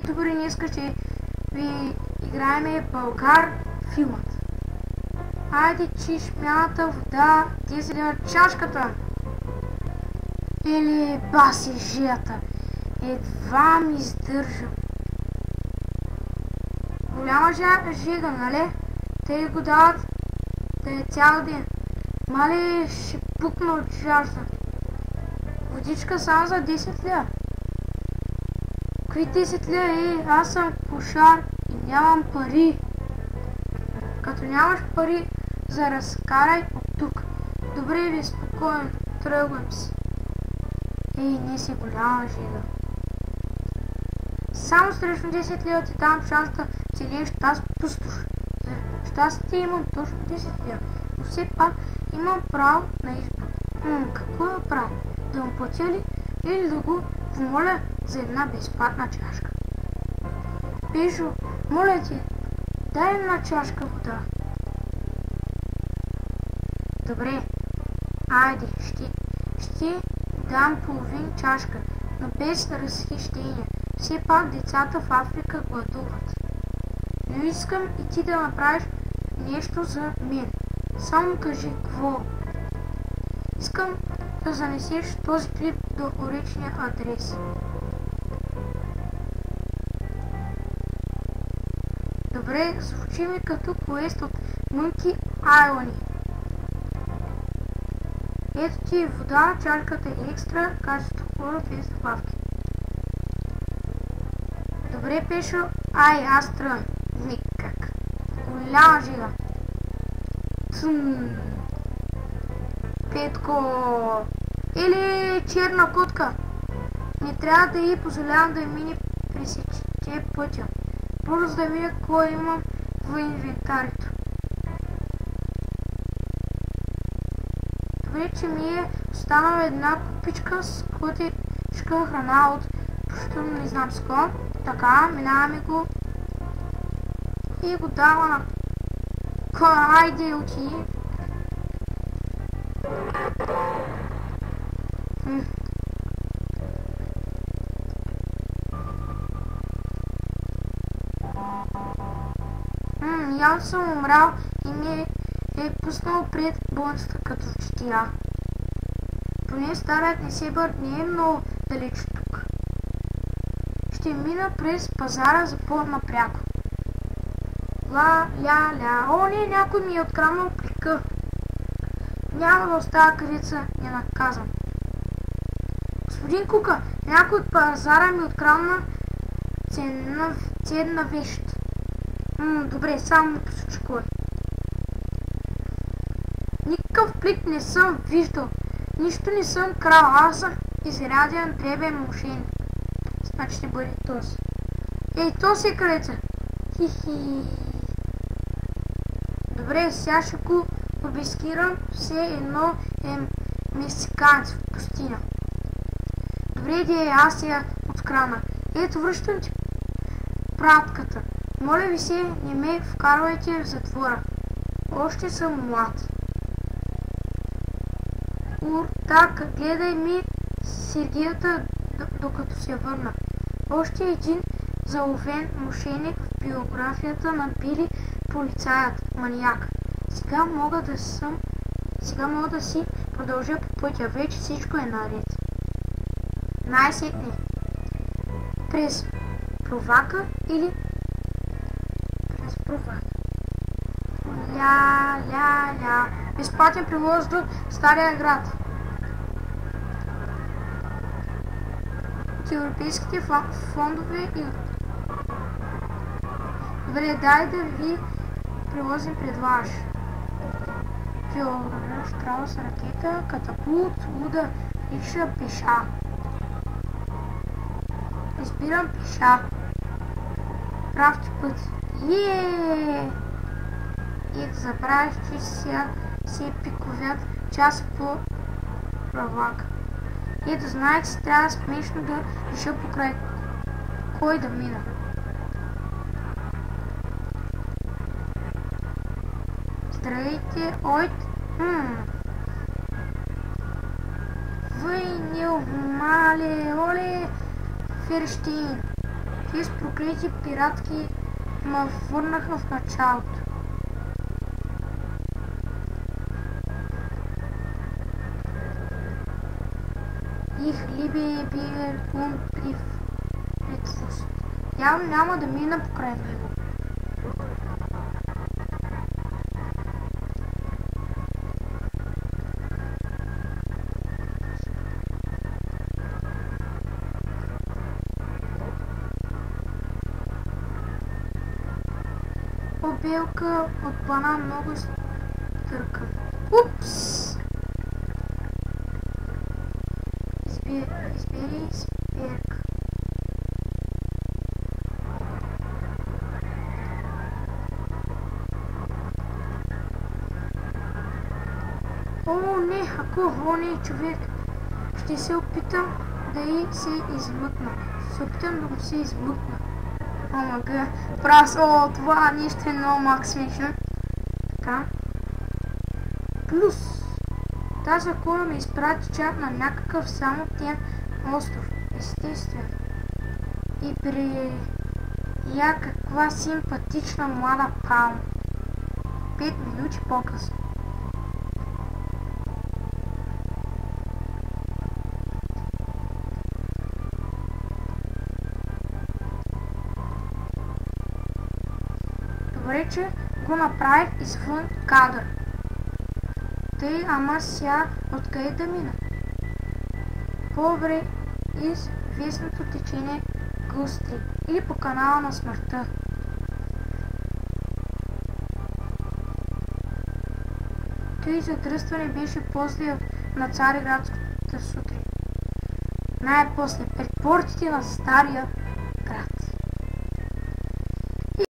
Добре, днес ще ви играем Българ филмът. Айде, чешмяната вода, 10 лева чашката. Или баси жията. Едва ми издържам. Голяма жега, нали? Те го дават да е цял ден. Мали ще пукна от жажда. Водичка само за 10 лева. Какви 10 лева? Аз съм кошар и нямам пари. Като нямаш пари, разкарай от тук. Добре ви, спокойно, тръгвам си. Не си голяма жега. Само срещу 10 лева ти давам шанс да целиеш тази пустош. За щастие имам точно 10 лева, но все пак имам право на избор. Какво да правя? Да му платя ли или да го помоля за една безплатна чашка? Пешо, моля ти, дай една чашка вода. Добре, айде, ще дам половин чашка, но без разхищение. Все пак децата в Африка гладуват. Но искам и ти да направиш нещо за мен. Само кажи какво. Искам да занесеш този клип до уречния адрес. Добре, звучи ми като квест от Monkey Island. Ето ти вода, чашката е екстра, качество хора, 200 добавки. Добре, Пешо, аз тръгвам. Никак. Голяма жега. Петко. Или черна котка. Не трябва да й позволявам да мине пресече пътя. Просто да видя какво имам в инвентарито. Добре, че ми е останала една купичка с котешка храна от почти не знам с какво. Така, минаваме го и го дава на хайде отиди. Явно съм умрал и ми е пуснал пред болницата като четия. Поне старият не се не е много далеч тук. Ще мина през пазара за по-напряко. Ля. Не, някой ми е откраднал плика. Няма да остава къдеца ненаказан. Господин Кука, някой от пазара ми открадна ценна вещ. Добре, само не посочи кой. Никакъв плик не съм виждал. Нищо не съм крал. Аз съм изряден дребен мошенник. Значи ще бъде този. То си къдеца. Хихи. Добре, сега ще го обескирам все едно мексиканец в пустиня. Добре, аз я откраднах. Ето, връщам ти пратката. Моля ви се, не ме вкарвайте в затвора. Още съм млад. Так, гледай ми сергията, докато се върна. Още един заловен мошеник в биографията на Били полицаят маниак. Сега мога да си продължа по пътя. Вече всичко е наред. Най-сетне. През провака или през провака. Ля. Безплатен превоз до Стария град. От европейските фондове и... Добре, дай да ви превозим пред ваш. Штраус, ракета, катапулт, луда, риша, пеша. Избирам пеша. Прав ти път. Ето, забравих, че се пиковят час по правака. Ето, знаех си, трябва смешно да реша покрай кой да мина. Здравейте, Вы не умали, оле, Ферштейн. Тези проклети пиратки ме върнаха в началото. Их либе бие притвус. Явно няма да мина покрай него. Белка от банан много изтърка. Упс! Избери спирка. О, не, о, не, човек. Ще се опитам да и се измъкна. Се опитам да го се измъкна. Омага, това нещо е много малко смешно. Така. Плюс. Тази кола ме изпрати чак на някакъв самотен остров. Естествено. И при каква симпатична млада палма. 5 минути по-късно. Добре, че го направих извън кадър. Тъй, ама сега откъде да мина? По-добре известното течение Гълстри или по канала на смъртта. Тъй задръстване беше после на Цариградската сутрин. Най-после пред портите на стария